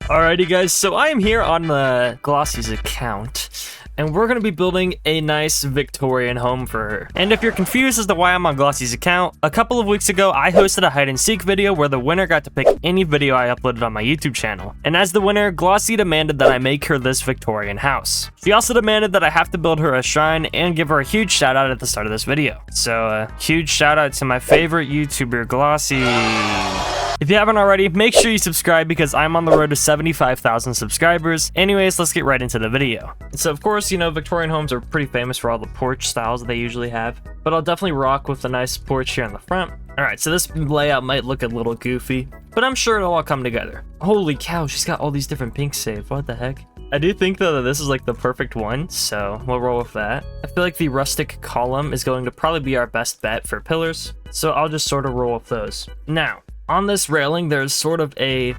Alrighty guys, so I am here on the Glossie's account, and we're going to be building a nice Victorian home for her. And if you're confused as to why I'm on Glossie's account, a couple of weeks ago I hosted a hide and seek video where the winner got to pick any video I uploaded on my YouTube channel. And as the winner, Glossie demanded that I make her this Victorian house. She also demanded that I have to build her a shrine and give her a huge shout out at the start of this video. So huge shout out to my favorite YouTuber, Glossie. If you haven't already, make sure you subscribe because I'm on the road to 75,000 subscribers. Anyways, let's get right into the video. So of course, you know, Victorian homes are pretty famous for all the porch styles that they usually have, but I'll definitely rock with a nice porch here in the front. Alright, so this layout might look a little goofy, but I'm sure it'll all come together. Holy cow, she's got all these different pinks saved. What the heck? I do think though that this is like the perfect one, so we'll roll with that. I feel like the rustic column is going to probably be our best bet for pillars, so I'll just sort of roll with those. Now, on this railing, there's sort of a,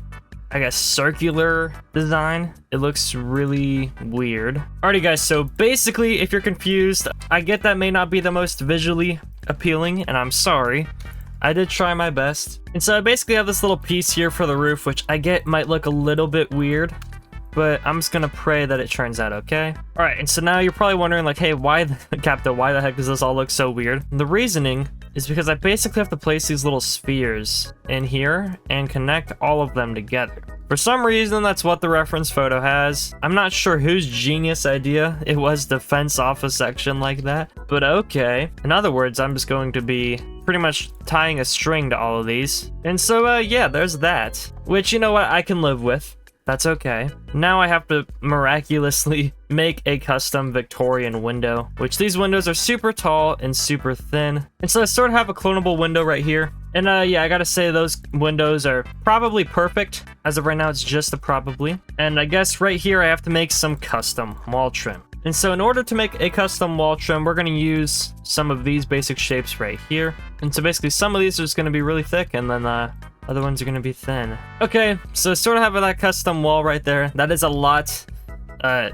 I guess, circular design. It looks really weird. Alrighty guys, so basically, if you're confused, I get that may not be the most visually appealing, and I'm sorry. I did try my best. And so I basically have this little piece here for the roof, which I get might look a little bit weird, but I'm just gonna pray that it turns out okay. Alright, and so now you're probably wondering like, hey, Captain, why the heck does this all look so weird? And the reasoning is because I basically have to place these little spheres in here and connect all of them together. For some reason, that's what the reference photo has. I'm not sure whose genius idea it was to fence off a section like that, but okay. In other words, I'm just going to be pretty much tying a string to all of these. And so, yeah, there's that, which, you know what, I can live with. That's okay. Now I have to miraculously make a custom Victorian window, which these windows are super tall and super thin. And so I sort of have a clonable window right here. And yeah, I gotta say those windows are probably perfect. As of right now, it's just a probably. And I guess right here, I have to make some custom wall trim. And so in order to make a custom wall trim, we're gonna use some of these basic shapes right here. And so basically some of these are just gonna be really thick, and then other ones are gonna be thin. Okay, so sort of have that custom wall right there. That is a lot.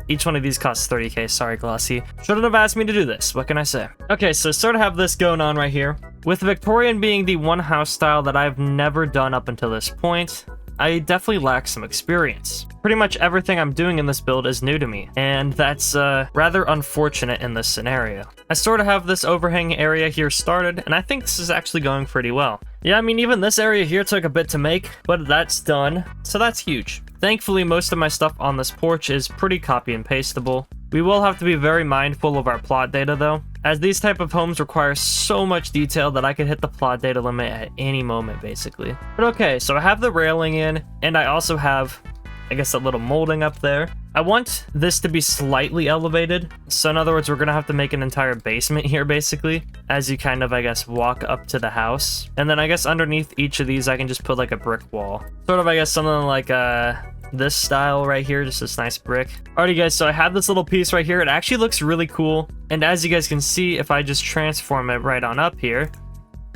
Each one of these costs 30k. Sorry, Glossie. Shouldn't have asked me to do this. What can I say? Okay, so sort of have this going on right here. With Victorian being the one house style that I've never done up until this point, I definitely lack some experience. Pretty much everything I'm doing in this build is new to me, and that's rather unfortunate in this scenario. I sort of have this overhang area here started, and I think this is actually going pretty well. Yeah, I mean, even this area here took a bit to make, but that's done, so that's huge. Thankfully, most of my stuff on this porch is pretty copy and pasteable. We will have to be very mindful of our plot data though, as these type of homes require so much detail that I could hit the plot data limit at any moment basically. But okay, so I have the railing in, and I also have, I guess, a little molding up there. I want this to be slightly elevated. So in other words, we're gonna have to make an entire basement here basically, as you kind of, I guess, walk up to the house. And then I guess underneath each of these, I can just put like a brick wall. Sort of, I guess, something like this style right here, just this nice brick. Alrighty guys, so I have this little piece right here. It actually looks really cool. And as you guys can see, if I just transform it right on up here,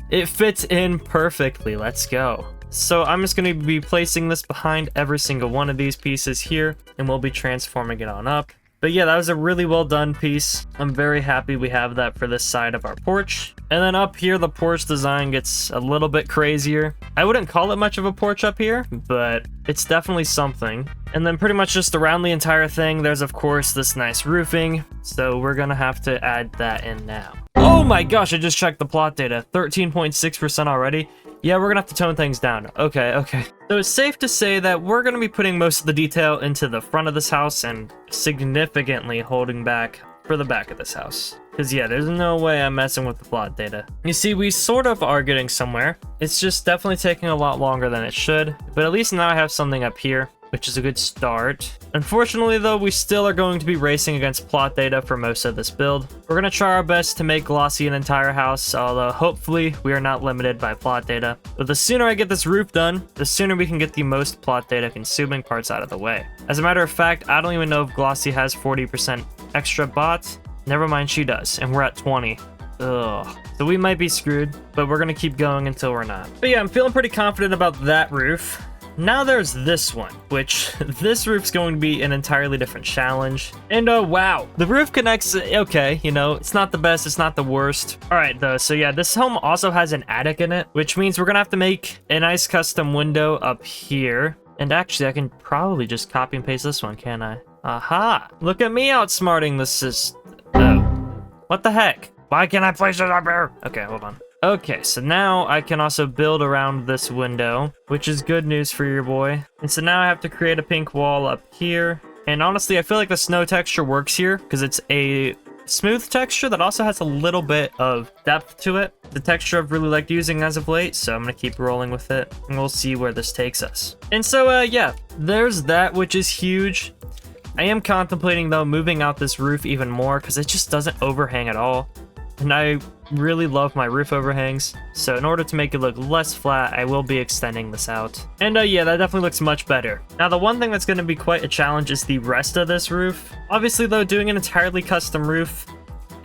it fits in perfectly. Let's go. So I'm just going to be placing this behind every single one of these pieces here, and we'll be transforming it on up. But yeah, that was a really well done piece. I'm very happy we have that for this side of our porch. And then up here, the porch design gets a little bit crazier. I wouldn't call it much of a porch up here, but it's definitely something. And then pretty much just around the entire thing, there's of course this nice roofing. So we're gonna have to add that in now. Oh my gosh, I just checked the plot data. 13.6% already. Yeah, we're gonna have to tone things down. Okay. So it's safe to say that we're gonna be putting most of the detail into the front of this house and significantly holding back for the back of this house. Because yeah, there's no way I'm messing with the plot data. You see, we sort of are getting somewhere. It's just definitely taking a lot longer than it should. But at least now I have something up here, which is a good start. Unfortunately though, we still are going to be racing against plot data for most of this build. We're going to try our best to make Glossie an entire house, although hopefully we are not limited by plot data. But the sooner I get this roof done, the sooner we can get the most plot data consuming parts out of the way. As a matter of fact, I don't even know if Glossie has 40% extra bots. Never mind, she does, and we're at 20. Ugh. So we might be screwed, but we're going to keep going until we're not. But yeah, I'm feeling pretty confident about that roof. Now there's this one, which this roof's going to be an entirely different challenge. And wow, the roof connects, okay, you know, it's not the best, it's not the worst. All right though, so yeah, this home also has an attic in it, which means we're gonna have to make a nice custom window up here. And actually, I can probably just copy and paste this one, can't I? Aha! Look at me outsmarting the system. Oh. What the heck? Why can't I place it up here? Okay, hold on. Okay, so now I can also build around this window, which is good news for your boy. And so now I have to create a pink wall up here. And honestly, I feel like the snow texture works here because it's a smooth texture that also has a little bit of depth to it. The texture I've really liked using as of late, so I'm gonna keep rolling with it and we'll see where this takes us. And so yeah, there's that, which is huge. I am contemplating though moving out this roof even more because it just doesn't overhang at all. And I really love my roof overhangs, so in order to make it look less flat, I will be extending this out. And yeah, that definitely looks much better. Now, the one thing that's going to be quite a challenge is the rest of this roof. Obviously, though, doing an entirely custom roof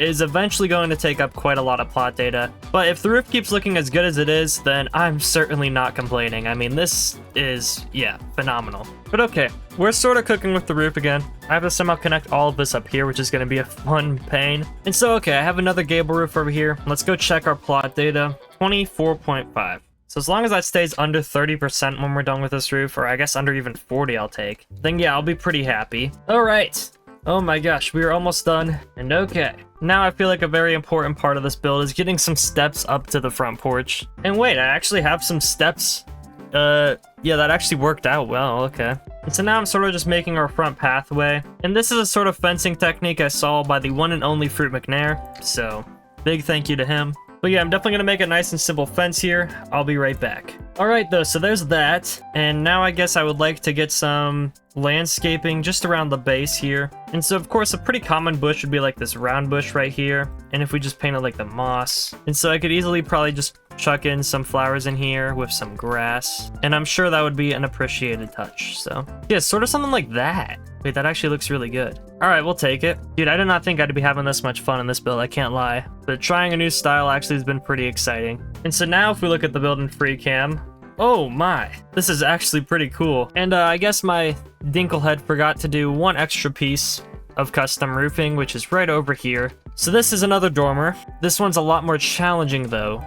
is eventually going to take up quite a lot of plot data. But if the roof keeps looking as good as it is, then I'm certainly not complaining. I mean, this is, yeah, phenomenal. But okay, we're sort of cooking with the roof again. I have to somehow connect all of this up here, which is going to be a fun pain. And so, okay, I have another gable roof over here. Let's go check our plot data. 24.5. So as long as that stays under 30% when we're done with this roof, or I guess under even 40 I'll take, then yeah, I'll be pretty happy. All right. Oh my gosh, we are almost done. And okay, now I feel like a very important part of this build is getting some steps up to the front porch. And wait, I actually have some steps. Yeah, that actually worked out well, okay. And so now I'm sort of just making our front pathway. And this is a sort of fencing technique I saw by the one and only Fruit McNair. So, big thank you to him. But yeah, I'm definitely gonna make a nice and simple fence here. I'll be right back. All right though, so there's that. And now I guess I would like to get some landscaping just around the base here. And so of course a pretty common bush would be like this round bush right here. And if we just painted like the moss. And so I could easily probably just chuck in some flowers in here with some grass. And I'm sure that would be an appreciated touch. So yeah, sort of something like that. Wait, that actually looks really good. All right, we'll take it. Dude, I did not think I'd be having this much fun in this build, I can't lie. But trying a new style actually has been pretty exciting. And so now if we look at the build in free cam, oh my, this is actually pretty cool. And I guess my Dinklehead forgot to do one extra piece of custom roofing, which is right over here. So this is another dormer. This one's a lot more challenging though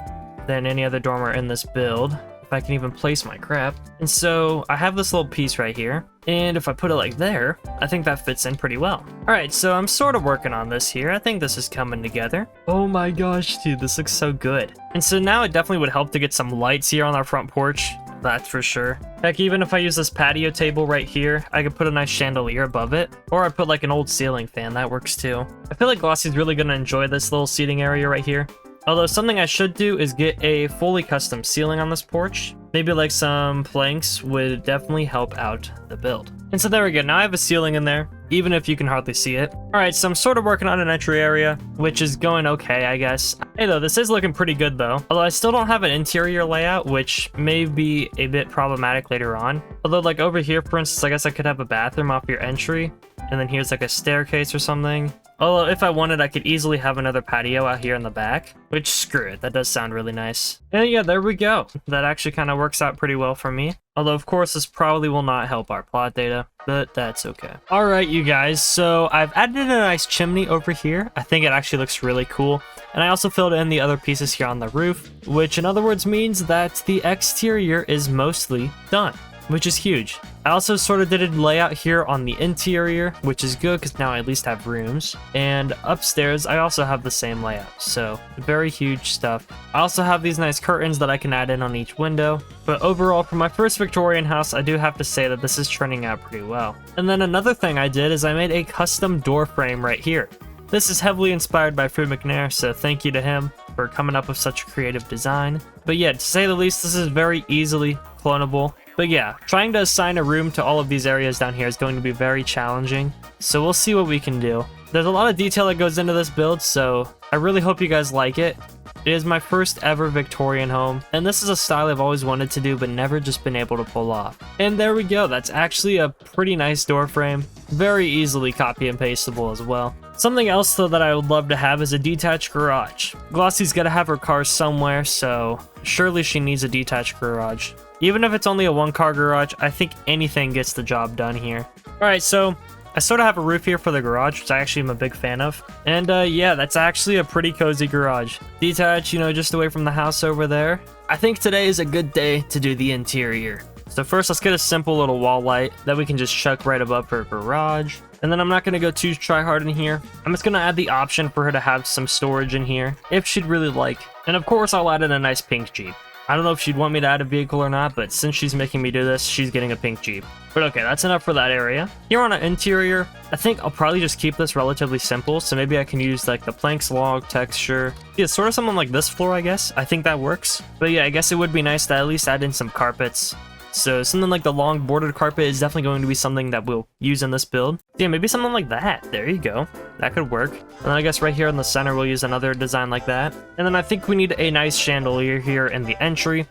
than any other dormer in this build, if I can even place my crap. And so I have this little piece right here. And if I put it like there, I think that fits in pretty well. All right, so I'm sort of working on this here. I think this is coming together. Oh my gosh, dude, this looks so good. And so now it definitely would help to get some lights here on our front porch. That's for sure. Heck, even if I use this patio table right here, I could put a nice chandelier above it. Or I put like an old ceiling fan, that works too. I feel like Glossie's really gonna enjoy this little seating area right here. Although something I should do is get a fully custom ceiling on this porch. Maybe like some planks would definitely help out the build. And so there we go, now I have a ceiling in there, even if you can hardly see it. All right, so I'm sort of working on an entry area, which is going okay, I guess. Hey though, this is looking pretty good though. Although I still don't have an interior layout, which may be a bit problematic later on. Although like over here, for instance, I guess I could have a bathroom off your entry, and then here's like a staircase or something. Although if I wanted, I could easily have another patio out here in the back, which screw it, that does sound really nice. And yeah, there we go. That actually kind of works out pretty well for me. Although of course this probably will not help our plot data, but that's okay. All right, you guys, so I've added a nice chimney over here. I think it actually looks really cool. And I also filled in the other pieces here on the roof, which in other words means that the exterior is mostly done, which is huge. I also sort of did a layout here on the interior, which is good because now I at least have rooms. And upstairs, I also have the same layout, so very huge stuff. I also have these nice curtains that I can add in on each window. But overall, for my first Victorian house, I do have to say that this is turning out pretty well. And then another thing I did is I made a custom door frame right here. This is heavily inspired by Fruit McNair, so thank you to him for coming up with such a creative design. But yeah, to say the least, this is very easily clonable. But yeah, trying to assign a room to all of these areas down here is going to be very challenging. So we'll see what we can do. There's a lot of detail that goes into this build, so I really hope you guys like it. It is my first ever Victorian home, and this is a style I've always wanted to do but never just been able to pull off. And there we go, that's actually a pretty nice door frame. Very easily copy and pasteable as well. Something else though that I would love to have is a detached garage. Glossie's gotta have her car somewhere, so surely she needs a detached garage. Even if it's only a one-car garage, I think anything gets the job done here. Alright, so I sort of have a roof here for the garage, which I actually am a big fan of. And yeah, that's actually a pretty cozy garage. Detached, you know, just away from the house over there. I think today is a good day to do the interior. So first, let's get a simple little wall light that we can just chuck right above her garage. And then I'm not going to go too try hard in here. I'm just going to add the option for her to have some storage in here if she'd really like. And of course, I'll add in a nice pink Jeep. I don't know if she'd want me to add a vehicle or not, but since she's making me do this, she's getting a pink Jeep. But okay, that's enough for that area. Here on our interior, I think I'll probably just keep this relatively simple, so maybe I can use like the planks log texture. Yeah, sort of something like this floor, I guess. I think that works. But yeah, I guess it would be nice to at least add in some carpets. So something like the long bordered carpet is definitely going to be something that we'll use in this build. Yeah, maybe something like that. There you go. That could work. And then I guess right here in the center, we'll use another design like that. And then I think we need a nice chandelier here in the entry.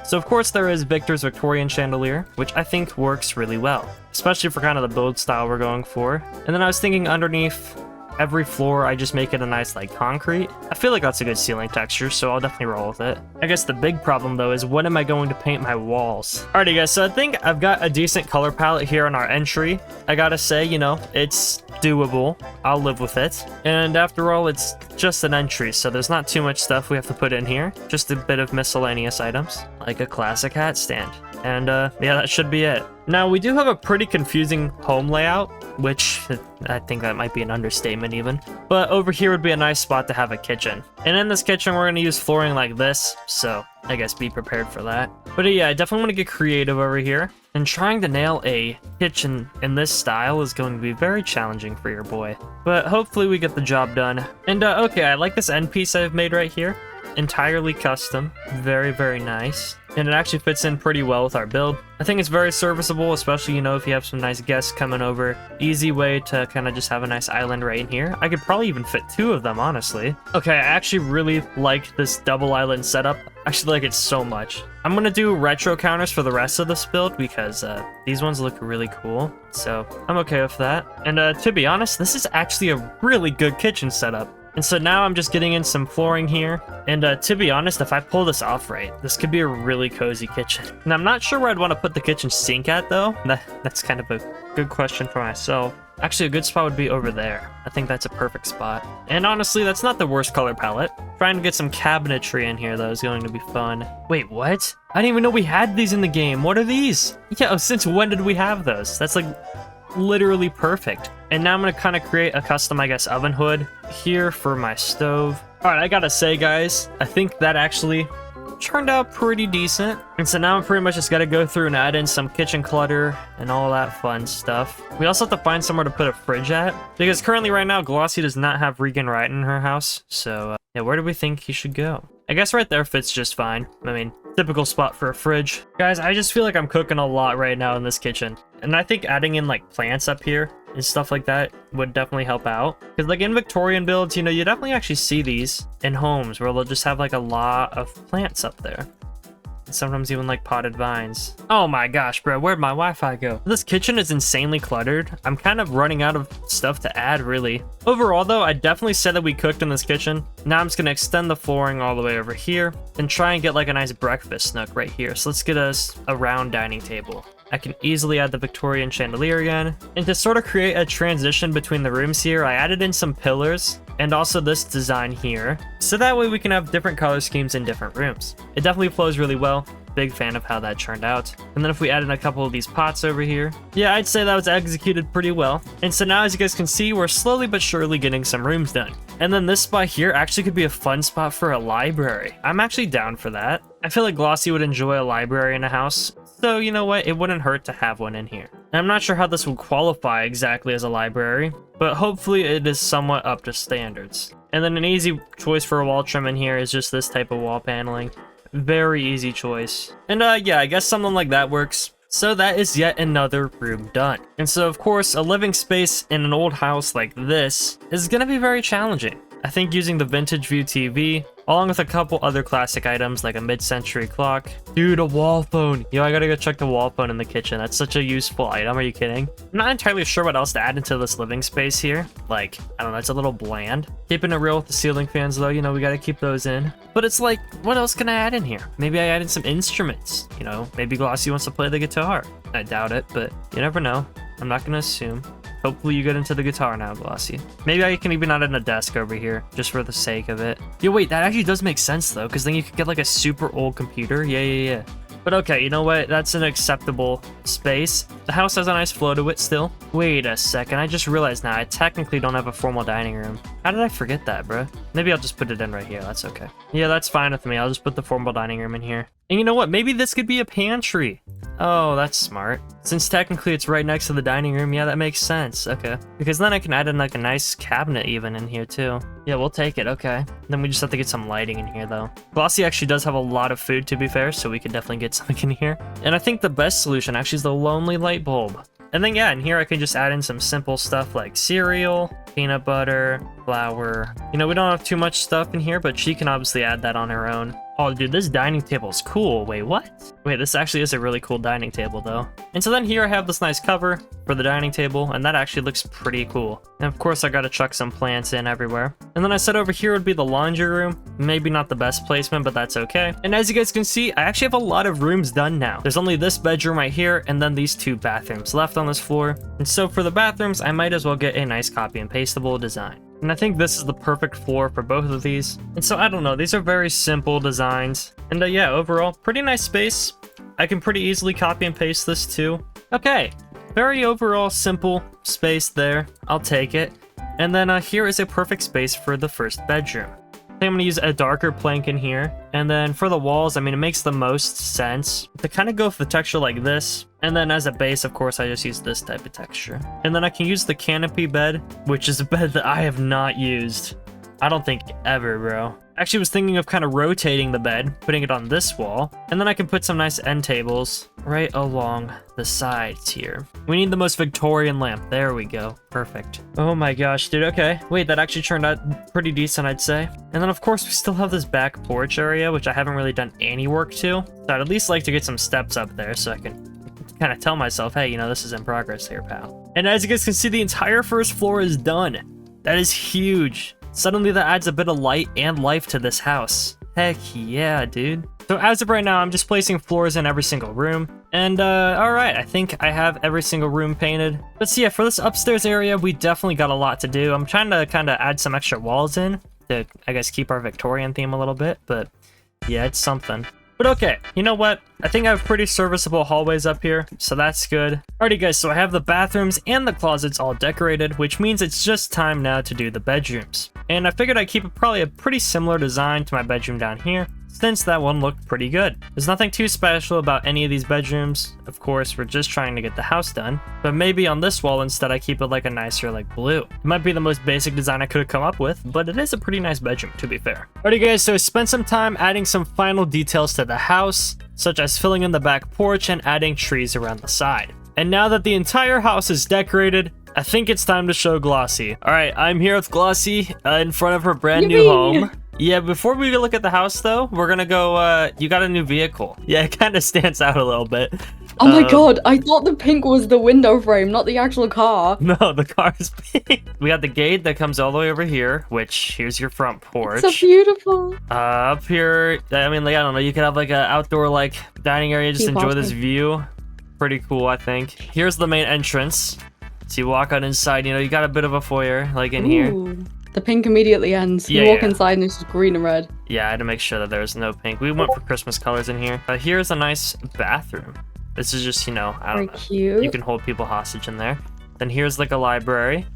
So of course there is Victor's Victorian chandelier, which I think works really well, especially for kind of the build style we're going for. And then I was thinking underneath every floor, I just make it a nice like concrete. I feel like that's a good ceiling texture, so I'll definitely roll with it. I guess the big problem though is what am I going to paint my walls? Alrighty guys, so I think I've got a decent color palette here on our entry. I gotta say, you know, it's doable. I'll live with it. And after all, it's just an entry, so there's not too much stuff we have to put in here. Just a bit of miscellaneous items, like a classic hat stand. And yeah, that should be it. Now, we do have a pretty confusing home layout, which I think that might be an understatement even. But over here would be a nice spot to have a kitchen. And in this kitchen, we're going to use flooring like this, so I guess be prepared for that. But yeah, I definitely want to get creative over here. And trying to nail a kitchen in this style is going to be very challenging for your boy. But hopefully we get the job done. And okay, I like this end piece I've made right here. Entirely custom. Very, very nice. And it actually fits in pretty well with our build. I think it's very serviceable, especially, you know, if you have some nice guests coming over. Easy way to kind of just have a nice island right in here. I could probably even fit 2 of them, honestly. Okay, I actually really like this double island setup. I actually like it so much. I'm going to do retro counters for the rest of this build because these ones look really cool. So I'm okay with that. And to be honest, this is actually a really good kitchen setup. And so now I'm just getting in some flooring here. And to be honest, if I pull this off right, this could be a really cozy kitchen. And I'm not sure where I'd want to put the kitchen sink at though. That's kind of a good question for myself. Actually, a good spot would be over there. I think that's a perfect spot. And honestly, that's not the worst color palette. Trying to get some cabinetry in here though is going to be fun. Wait, what? I didn't even know we had these in the game. What are these? Yeah, since when did we have those? That's like literally perfect. And now I'm gonna kind of create a custom, I guess, oven hood here for my stove. All right, I gotta say, guys, I think that actually turned out pretty decent. And so now I'm pretty much just gotta go through and add in some kitchen clutter and all that fun stuff. We also have to find somewhere to put a fridge at, because currently right now, Glossie does not have Regan Wright in her house. So yeah, where do we think he should go? I guess right there fits just fine. I mean, typical spot for a fridge. Guys, I just feel like I'm cooking a lot right now in this kitchen. And I think adding in like plants up here and stuff like that would definitely help out. Because like in Victorian builds, you know, you definitely actually see these in homes where they'll just have like a lot of plants up there. And sometimes even like potted vines. Oh my gosh, bro, where'd my Wi-Fi go? This kitchen is insanely cluttered. I'm kind of running out of stuff to add, really. Overall though, I definitely said that we cooked in this kitchen. Now I'm just gonna extend the flooring all the way over here and try and get like a nice breakfast nook right here. So let's get us a round dining table. I can easily add the Victorian chandelier again. And to sort of create a transition between the rooms here, I added in some pillars and also this design here. So that way we can have different color schemes in different rooms. It definitely flows really well. Big fan of how that turned out. And then if we add in a couple of these pots over here, yeah, I'd say that was executed pretty well. And so now, as you guys can see, we're slowly but surely getting some rooms done. And then this spot here actually could be a fun spot for a library. I'm actually down for that. I feel like Glossie would enjoy a library in a house. So you know what, it wouldn't hurt to have one in here. And I'm not sure how this would qualify exactly as a library, but hopefully it is somewhat up to standards. And then an easy choice for a wall trim in here is just this type of wall paneling. Very easy choice. And yeah, I guess something like that works. So that is yet another room done. And so of course, a living space in an old house like this is gonna be very challenging. I think using the Vintage View TV, along with a couple other classic items like a mid-century clock. Dude, a wall phone. Yo, I gotta go check the wall phone in the kitchen. That's such a useful item. Are you kidding? I'm not entirely sure what else to add into this living space here. Like, I don't know, it's a little bland. Keeping it real with the ceiling fans though, you know, we gotta keep those in. But it's like, what else can I add in here? Maybe I add in some instruments. You know, maybe Glossie wants to play the guitar. I doubt it, but you never know. I'm not gonna assume. Hopefully you get into the guitar now, Glossie. Maybe I can even add in a desk over here, just for the sake of it. Yo, wait, that actually does make sense, though, because then you could get, like, a super old computer. Yeah. But okay, you know what? That's an acceptable space. The house has a nice flow to it still. Wait a second, I just realized now I technically don't have a formal dining room. How did I forget that, bro? Maybe I'll just put it in right here, that's okay. Yeah, that's fine with me. I'll just put the formal dining room in here. And you know what? Maybe this could be a pantry. Oh, that's smart. Since technically it's right next to the dining room, yeah, that makes sense. Okay. Because then I can add in like a nice cabinet even in here too. Yeah, we'll take it. Okay. Then we just have to get some lighting in here though. Glossie actually does have a lot of food to be fair, so we could definitely get something in here. And I think the best solution actually is the lonely light bulb. And then yeah, in here I can just add in some simple stuff like cereal, peanut butter, flour. You know, we don't have too much stuff in here, but she can obviously add that on her own. Oh, dude, this dining table is cool. Wait, what? Wait, this actually is a really cool dining table, though. And so then here I have this nice cover for the dining table, and that actually looks pretty cool. And of course, I gotta chuck some plants in everywhere. And then I said over here would be the laundry room. Maybe not the best placement, but that's okay. And as you guys can see, I actually have a lot of rooms done now. There's only this bedroom right here, and then these 2 bathrooms left on this floor. And so for the bathrooms, I might as well get a nice copy and pastable design. And I think this is the perfect floor for both of these. And so I don't know, these are very simple designs. And yeah, overall, pretty nice space. I can pretty easily copy and paste this too. Okay, very overall simple space there. I'll take it. And then here is a perfect space for the first bedroom. I think I'm gonna use a darker plank in here. And then for the walls, I mean, it makes the most sense to kind of go for the texture like this. And then as a base, of course, I just use this type of texture. And then I can use the canopy bed, which is a bed that I have not used. I don't think ever, bro. Actually was thinking of kind of rotating the bed, putting it on this wall. And then I can put some nice end tables right along the sides here. We need the most Victorian lamp. There we go. Perfect. Oh my gosh, dude. Okay. Wait, that actually turned out pretty decent, I'd say. And then, of course, we still have this back porch area, which I haven't really done any work to. So I'd at least like to get some steps up there so I can kind of tell myself, hey, you know, this is in progress here, pal. And as you guys can see, the entire first floor is done. That is huge. Suddenly that adds a bit of light and life to this house. Heck yeah, dude. So as of right now, I'm just placing floors in every single room. And alright, I think I have every single room painted. But so yeah, for this upstairs area, we definitely got a lot to do. I'm trying to kind of add some extra walls in to, I guess, keep our Victorian theme a little bit. But yeah, it's something. But okay, you know what? I think I have pretty serviceable hallways up here, so that's good. Alrighty guys, so I have the bathrooms and the closets all decorated, which means it's just time now to do the bedrooms. And I figured I'd keep probably a pretty similar design to my bedroom down here, since that one looked pretty good. There's nothing too special about any of these bedrooms. Of course, we're just trying to get the house done. But maybe on this wall instead, I keep it like a nicer like blue. It might be the most basic design I could have come up with, but it is a pretty nice bedroom, to be fair. Alrighty guys, so I spent some time adding some final details to the house, such as filling in the back porch and adding trees around the side. And now that the entire house is decorated, I think it's time to show Glossie. Alright, I'm here with Glossie in front of her brand new home. Yeah, before we look at the house, though, we're gonna go, you got a new vehicle. Yeah, it kind of stands out a little bit. Oh my god, I thought the pink was the window frame, not the actual car. No, the car is pink. We got the gate that comes all the way over here, which, here's your front porch. It's so beautiful. Up here, I mean, like, I don't know, you could have, like, an outdoor, like, dining area, just enjoy this view. Pretty cool, I think. Here's the main entrance. So you walk on inside, you know, you got a bit of a foyer, like, in here. The pink immediately ends. You walk inside and it's just green and red. Yeah, I had to make sure that there's no pink. We went for Christmas colors in here. Here's a nice bathroom. This is just, you know, I don't know. Cute. You can hold people hostage in there. Then here's like a library.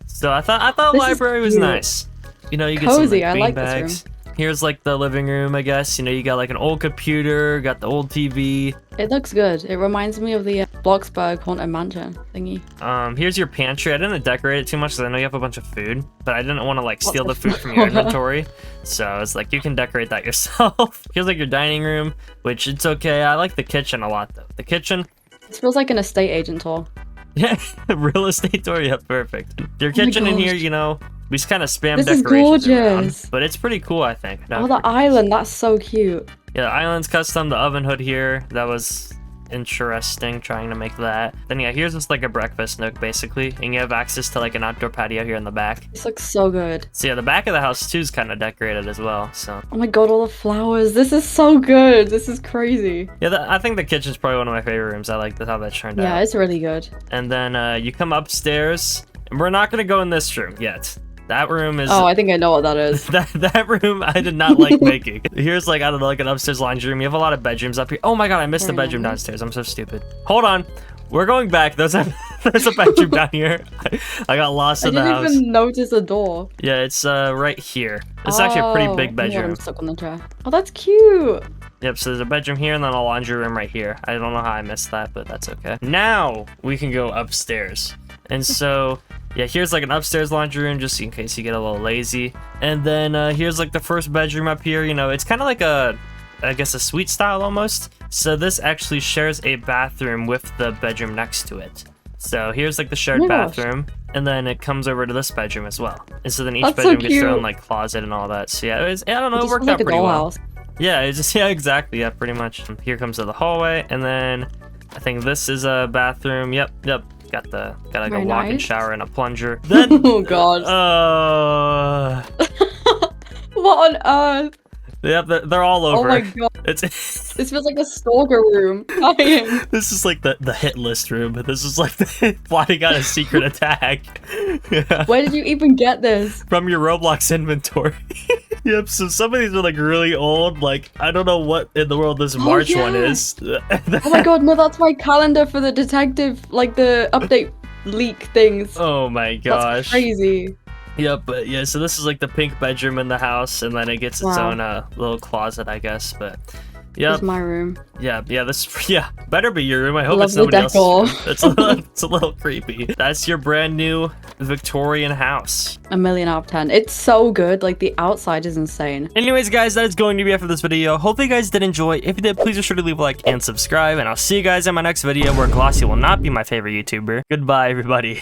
So I thought the library was nice. You know, you get cozy. some like, I like bags. this room. Here's like the living room, I guess. You know, you got like an old computer, got the old TV. It looks good. It reminds me of the Bloxburg Haunted Mansion thingy. Here's your pantry. I didn't decorate it too much because I know you have a bunch of food, but I didn't want to like steal the food from your inventory. So it's like you can decorate that yourself. Here's like your dining room, which it's okay. I like the kitchen a lot though. The kitchen. This feels like an estate agent tour. Yeah, real estate tour. Yeah, perfect. Your kitchen in here, you know, we just kind of spam this decorations is gorgeous. around, but it's pretty cool, I think. Oh, the island, that's so cute. Yeah, the island's custom, the oven hood here, that was interesting, trying to make that. Then yeah, here's just like a breakfast nook, basically, and you have access to like an outdoor patio here in the back. This looks so good. So yeah, the back of the house too is kind of decorated as well, so. Oh my god, all the flowers. This is so good. This is crazy. Yeah, I think the kitchen's probably one of my favorite rooms. I like how that turned out. Yeah, it's really good. And then you come upstairs, and we're not gonna go in this room yet. That room is... Oh, I think I know what that is. that room I did not like making. Here's like, I don't know, like an upstairs laundry room. You have a lot of bedrooms up here. Oh my god, I missed the bedroom downstairs. I'm so stupid. Hold on. We're going back. There's a bedroom down here. I got lost in the house. I didn't even notice a door. Yeah, it's right here. It's actually a pretty big bedroom. Yeah, I'm stuck on the chair. Oh, that's cute. Yep, so there's a bedroom here and then a laundry room right here. I don't know how I missed that, but that's okay. Now we can go upstairs. And so, yeah, here's like an upstairs laundry room just in case you get a little lazy. And then here's like the first bedroom up here. You know, it's kind of like I guess a suite style almost. So this actually shares a bathroom with the bedroom next to it. So here's like the shared bathroom, and then it comes over to this bedroom as well. And so then each bedroom gets their own like closet and all that. So yeah, I don't know, it worked out pretty well. Yeah, it's just, yeah, exactly, yeah, pretty much. Here comes to the hallway, and then I think this is a bathroom. Yep. Got like a walk-in shower and a plunger. Then, oh god. What on earth? Yep, they're all over. Oh my god. This feels like a stalker room. This is like the hit list room. This is like the plotting out a secret attack. Yeah. Where did you even get this? From your Roblox inventory. Yep, so some of these are like really old. Like, I don't know what in the world this March one is. Oh my god, no, that's my calendar for the detective, like the update leak things. Oh my gosh. That's crazy. Yep, but yeah, so this is like the pink bedroom in the house, and then it gets its own little closet, I guess, but yep. This is my room. Yeah, better be your room. I hope it's somebody else's. It's a little creepy. That's your brand new Victorian house. 1,000,000 out of 10. It's so good. Like, the outside is insane. Anyways, guys, that is going to be it for this video. Hopefully you guys did enjoy. If you did, please be sure to leave a like and subscribe, and I'll see you guys in my next video where Glossie will not be my favorite YouTuber. Goodbye, everybody.